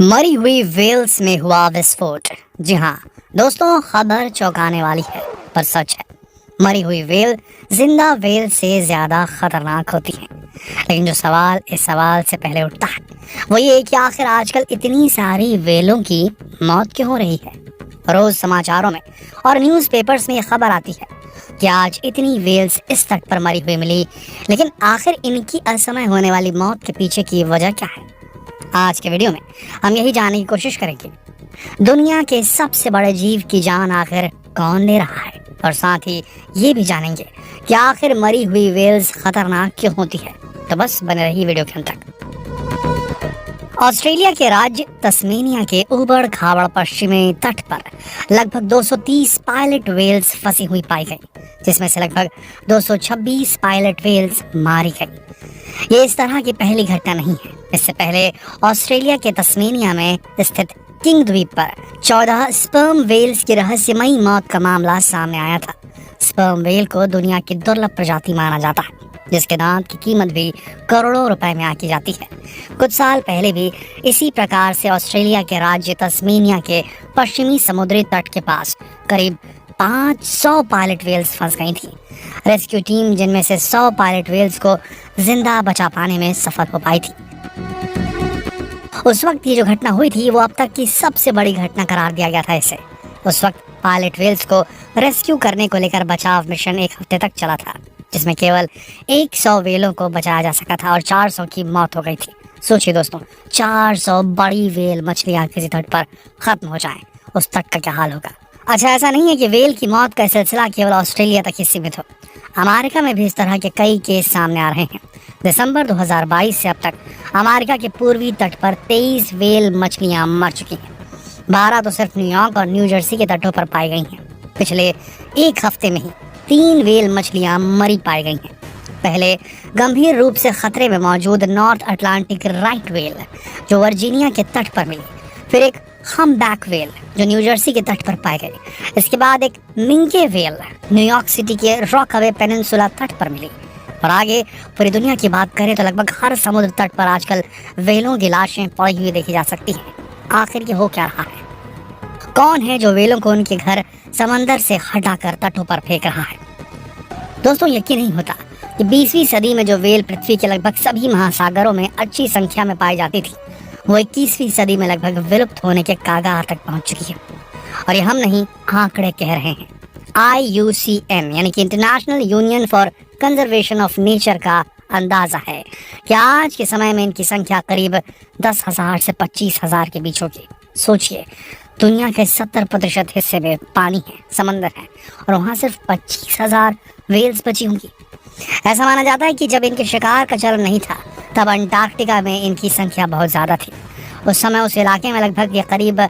मरी हुई वेल्स में हुआ विस्फोट। जी हाँ दोस्तों, खबर चौंकाने वाली है पर सच है। मरी हुई वेल जिंदा वेल से ज्यादा खतरनाक होती है। लेकिन जो सवाल इस सवाल से पहले उठता है वो ये कि आखिर आजकल इतनी सारी वेलों की मौत क्यों हो रही है। रोज समाचारों में और न्यूज़पेपर्स में ये खबर आती है कि आज इतनी वेल्स इस तट पर मरी हुई मिली, लेकिन आखिर इनकी असमय होने वाली मौत के पीछे की वजह क्या है। आज के वीडियो में हम यही जानने की कोशिश करेंगे दुनिया के सबसे बड़े जीव की जान आखिर कौन ले रहा है, और साथ ही ये भी जानेंगे कि आखिर मरी हुई वेल्स खतरनाक क्यों होती है। तो बस बने रहिए वीडियो के अंत तक। ऑस्ट्रेलिया के राज्य तस्मेनिया के उबड़ खाबड़ पश्चिमी तट पर लगभग 230 पायलट वेल्स फंसी हुई पाई गई, जिसमें से लगभग 226 पायलट वेल्स मारी गई। ये इस तरह की पहली घटना नहीं है। इससे पहले ऑस्ट्रेलिया के तस्मेनिया में स्थित किंग द्वीप पर 14 स्पर्म वेल्स की रहस्यमयी मौत का मामला सामने आया था। स्पर्म वेल को दुनिया की दुर्लभ प्रजाति माना जाता है, जिसके दांत की कीमत भी करोड़ों रुपए में आकी जाती है। कुछ साल पहले भी इसी प्रकार से ऑस्ट्रेलिया के राज्य तस्मेनिया के पश्चिमी समुद्री तट के पास करीब 500 पायलट वेल्स फंस गई थी। रेस्क्यू टीम जिनमें से 100 पायलट वेल्स को जिंदा बचा पाने में सफल हो पाई थी। उस वक्त ये जो घटना हुई थी वो अब तक की सबसे बड़ी घटना करार दिया गया था इसे। उस वक्त पायलट वेल्स को रेस्क्यू करने को लेकर बचाव मिशन एक हफ्ते तक चला था, जिसमें केवल 100 वेलों को बचाया जा सका था और 400 की मौत हो गई थी। सोचिए दोस्तों, 400 बड़ी वेल मछलियां किसी तट पर खत्म हो जाएं, उस तट का क्या हाल होगा। अच्छा, ऐसा नहीं है कि वेल की मौत का सिलसिला केवल ऑस्ट्रेलिया तक ही सीमित हो। अमेरिका में भी इस तरह के कई केस सामने आ रहे हैं। दिसंबर 2022 से अब तक अमेरिका के पूर्वी तट पर 23 वेल मछलियां मर चुकी हैं। 12 तो सिर्फ न्यूयॉर्क और न्यू जर्सी के तटों पर पाई गई हैं। पिछले एक हफ्ते में ही 3 वेल मछलियां मरी पाई गई हैं। पहले गंभीर रूप से खतरे में मौजूद नॉर्थ अटलांटिक राइट वेल जो वर्जीनिया के तट पर मिली, फिर एक हम्पबैक वेल जो न्यू जर्सी के तट पर पाई गई। इसके बाद एक मिंके वेल न्यूयॉर्क सिटी के रॉकअवे पेनिनसुला तट पर मिली, और आगे पूरी दुनिया की बात करें तो लगभग हर समुद्र तट पर आजकल वेलों की लाशें पड़ी हुई देखी जा सकती हैं। आखिर ये हो क्या रहा है? कौन है जो वेलों को उनके घर समंदर से हटाकर तटों पर फेंक रहा है? दोस्तों, यकीन नहीं होता कि 20वीं सदी में जो वेल पृथ्वी के लगभग सभी महासागरों में अच्छी संख्या में पाई जाती थी, वो 21वीं सदी में लगभग विलुप्त होने के कगार तक पहुंच चुकी है। और ये हम नहीं, आंकड़े कह रहे हैं। IUCN यानी कि international union for conservation of nature का अंदाजा है कि आज के समय में इनकी संख्या करीब 10,000 से 25,000 के बीच होगी। सोचिए, दुनिया के 70% हिस्से में पानी है, समंदर है, और वहाँ सिर्फ 25,000 वेल्स बची होंगी। ऐसा माना जाता है कि जब इनके शिकार का चलन नहीं था तब अंटार्कटिका में इनकी संख्या बहुत ज़्यादा थी। उस समय उस इलाके में लगभग ये करीब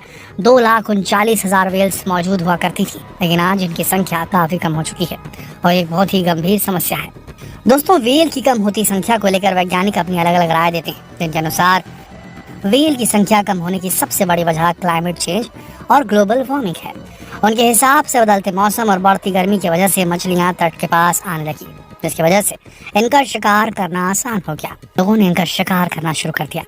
2,39,000 वेल्स मौजूद हुआ करती थी, लेकिन आज इनकी संख्या काफ़ी कम हो चुकी है और एक बहुत ही गंभीर समस्या है। दोस्तों, वेल की कम होती संख्या को लेकर वैज्ञानिक अपनी अलग अलग राय देते हैं, जिनके अनुसार वेल की संख्या कम होने की सबसे बड़ी वजह क्लाइमेट चेंज और ग्लोबल वार्मिंग है। उनके हिसाब से बदलते मौसम और बढ़ती गर्मी की वजह से मछलियाँ तट के पास आने लगी, जिसकी वजह से इनका शिकार करना आसान हो गया। लोगों ने इनका शिकार करना शुरू कर दिया।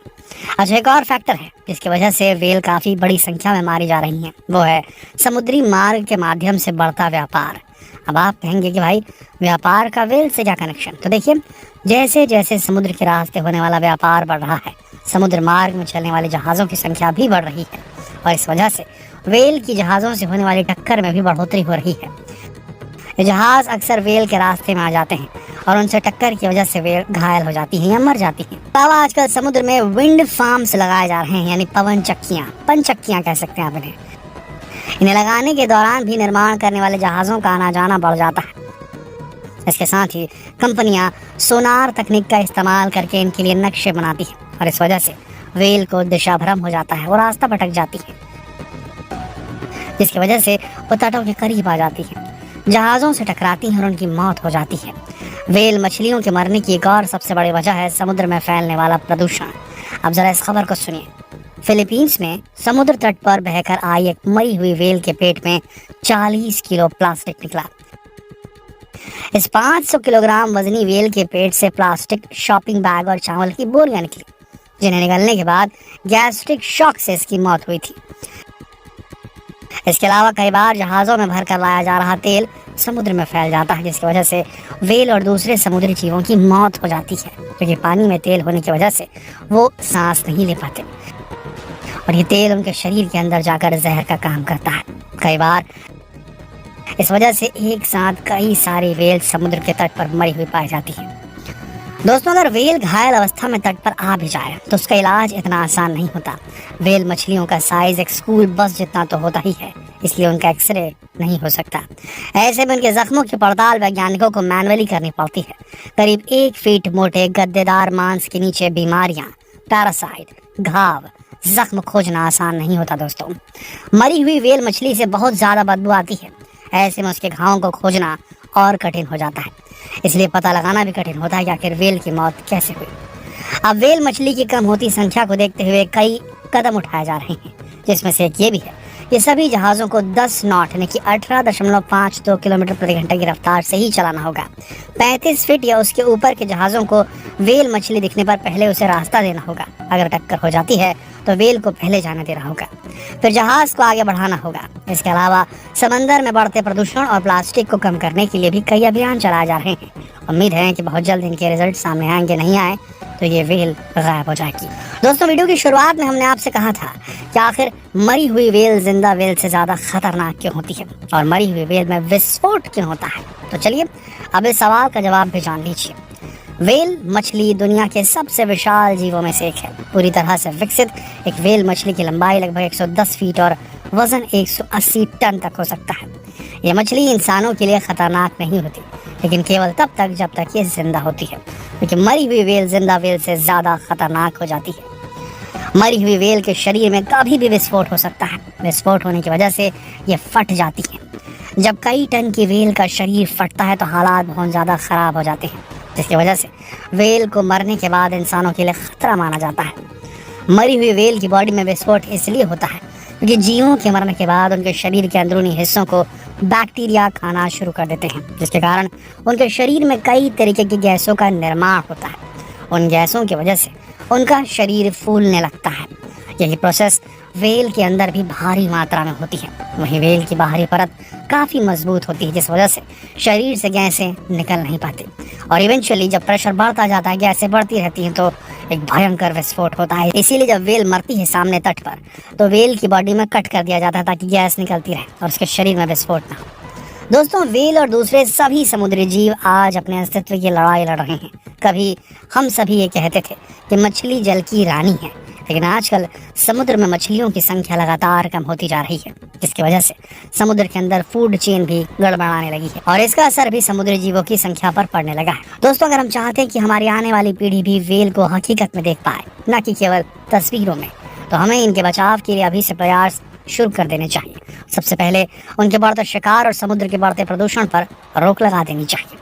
अच्छा, एक और फैक्टर है जिसकी वजह से वेल काफ़ी बड़ी संख्या में मारी जा रही हैं, वो है समुद्री मार्ग के माध्यम से बढ़ता व्यापार। अब आप कहेंगे कि भाई, व्यापार का वेल से क्या कनेक्शन? तो देखिए, जैसे जैसे समुद्र के रास्ते होने वाला व्यापार बढ़ रहा है, समुद्र मार्ग में चलने वाले जहाज़ों की संख्या भी बढ़ रही है, और इस वजह से वेल की जहाज़ों से होने वाली टक्कर में भी बढ़ोतरी हो रही है। ये जहाज़ अक्सर वेल के रास्ते में आ जाते हैं और उनसे टक्कर की वजह से वेल घायल हो जाती हैं या मर जाती हैं। अब आजकल समुद्र में विंड फार्म्स लगाए जा रहे हैं, यानी पवन चक्कियाँ, पनचक्कियाँ कह सकते हैं आप इन्हें। इन्हें लगाने के दौरान भी निर्माण करने वाले जहाज़ों का आना जाना बढ़ जाता है। इसके साथ ही कंपनियां सोनार तकनीक का इस्तेमाल करके इनके लिए नक्शे बनाती हैं, और इस वजह से वेल को दिशा भ्रम हो जाता है और रास्ता भटक जाती है, जिसकी वजह से वो तटों के करीब आ जाती है, जहाज़ों से टकराती हैं और उनकी मौत हो जाती है। वेल मछलियों के मरने की एक और सबसे बड़ी वजह है समुद्र में फैलने वाला प्रदूषण। अब जरा इस खबर को सुनिए। फिलीपींस में समुद्र तट पर बहकर आई एक मरी हुई वेल के पेट में 40 किलो प्लास्टिक निकला। इस 500 किलोग्राम वजनी वेल के पेट से प्लास्टिक, शॉपिंग बैग और चावल की बोरियां निकली। जिन्हें निगलने के बाद गैस्ट्रिक शॉक से इसकी मौत हुई थी। इसके अलावा कई बार जहाज़ों में भरकर लाया जा रहा तेल समुद्र में फैल जाता है, जिसकी वजह से व्हेल और दूसरे समुद्री जीवों की मौत हो जाती है, क्योंकि पानी में तेल होने की वजह से वो सांस नहीं ले पाते और ये तेल उनके शरीर के अंदर जाकर जहर का काम करता है। कई बार इस वजह से एक साथ कई सारी व्हेल समुद्र के तट पर मरी हुई पाई जाती है। दोस्तों, अगर व्हेल घायल अवस्था में तट पर आ भी जाए तो उसका इलाज इतना आसान नहीं होता। व्हेल मछलियों का साइज एक स्कूल बस जितना तो होता ही है, इसलिए उनका एक्सरे नहीं हो सकता। ऐसे में उनके जख्मों की पड़ताल वैज्ञानिकों को मैनुअली करनी पड़ती है। करीब 1 फीट मोटे गद्देदार मांस के नीचे बीमारियां, पैरासाइट, घाव, जख्म खोजना आसान नहीं होता। दोस्तों, मरी हुई व्हेल मछली से बहुत ज्यादा बदबू आती है। ऐसे में उसके घावों को खोजना और कठिन हो जाता है, इसलिए पता लगाना भी कठिन होता है कि आखिर व्हेल की मौत कैसे हुई। अब व्हेल मछली की कम होती संख्या को देखते हुए कई कदम उठाए जा रहे हैं, जिसमें से एक ये भी है कि सभी जहाज़ों को 10 नॉट यानी कि 18.52 किलोमीटर प्रति घंटे की रफ्तार से ही चलाना होगा। 35 फीट या उसके ऊपर के जहाज़ों को व्हेल मछली दिखने पर पहले उसे रास्ता देना होगा। अगर टक्कर हो जाती है तो व्हेल को पहले जाने देना होगा, फिर जहाज़ को आगे बढ़ाना होगा। इसके अलावा समंदर में बढ़ते प्रदूषण और प्लास्टिक को कम करने के लिए भी कई अभियान चलाए जा रहे हैं। उम्मीद है कि बहुत जल्द इनके रिजल्ट सामने आएंगे, नहीं आए तो ये व्हेल गायब हो जाएगी। दोस्तों, वीडियो की शुरुआत में हमने आपसे कहा था कि आखिर मरी हुई व्हेल जिंदा व्हेल से ज्यादा खतरनाक क्यों होती है और मरी हुई व्हेल में विस्फोट क्यों होता है। तो चलिए अब इस सवाल का जवाब भी जान लीजिए। व्हेल मछली दुनिया के सबसे विशाल जीवों में से एक है। पूरी तरह से विकसित एक व्हेल मछली की लंबाई लगभग 110 फीट और वजन 180 टन तक हो सकता है। यह मछली इंसानों के लिए खतरनाक नहीं होती, लेकिन केवल तब तक जब तक ये जिंदा होती है, क्योंकि मरी हुई व्हेल जिंदा व्हेल से ज्यादा खतरनाक हो जाती है। मरी हुई व्हेल के शरीर में कभी भी विस्फोट हो सकता है। विस्फोट होने की वजह से ये फट जाती है। जब कई टन की व्हेल का शरीर फटता है तो हालात बहुत ज़्यादा ख़राब हो जाते हैं, जिसकी वजह से व्हेल को मरने के बाद इंसानों के लिए खतरा माना जाता है। मरी हुई व्हेल की बॉडी में विस्फोट इसलिए होता है क्योंकि जीवों के मरने के बाद उनके शरीर के अंदरूनी हिस्सों को बैक्टीरिया खाना शुरू कर देते हैं, जिसके कारण उनके शरीर में कई तरीके की गैसों का निर्माण होता है। उन गैसों की वजह से उनका शरीर फूलने लगता है। यही प्रोसेस व्हेल के अंदर भी भारी मात्रा में होती है। वहीं व्हेल की बाहरी परत काफ़ी मजबूत होती है, जिस वजह से शरीर से गैसें निकल नहीं पाती और इवेंचुअली जब प्रेशर बढ़ता जाता है, गैसें बढ़ती रहती हैं, तो एक भयंकर विस्फोट होता है। इसीलिए जब व्हेल मरती है सामने तट पर तो व्हेल की बॉडी में कट कर दिया जाता है ताकि गैस निकलती रहे और उसके शरीर में विस्फोट ना हो। दोस्तों, व्हेल और दूसरे सभी समुद्री जीव आज अपने अस्तित्व की लड़ाई लड़ रहे हैं। कभी हम सभी ये कहते थे कि मछली जल की रानी है, लेकिन आजकल समुद्र में मछलियों की संख्या लगातार कम होती जा रही है, जिसकी वजह से समुद्र के अंदर फूड चेन भी गड़बड़ाने लगी है और इसका असर भी समुद्री जीवों की संख्या पर पड़ने लगा है। दोस्तों, अगर हम चाहते हैं कि हमारी आने वाली पीढ़ी भी व्हेल को हकीकत में देख पाए, न कि केवल तस्वीरों में, तो हमें इनके बचाव के लिए अभी से प्रयास शुरू कर देने चाहिए। सबसे पहले उनके बढ़ते शिकार और समुद्र के बढ़ते प्रदूषण पर रोक लगा देनी चाहिए।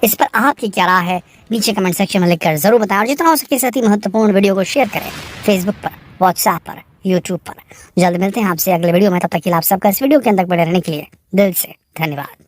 इस पर आपकी क्या राय है, नीचे कमेंट सेक्शन में लिखकर जरूर बताएं और जितना हो सके इस अति महत्वपूर्ण वीडियो को शेयर करें फेसबुक पर, व्हाट्सएप पर, यूट्यूब पर। जल्द मिलते हैं आपसे अगले वीडियो में। तब तक के लिए आप सबका इस वीडियो के अंदर बने रहने के लिए दिल से धन्यवाद।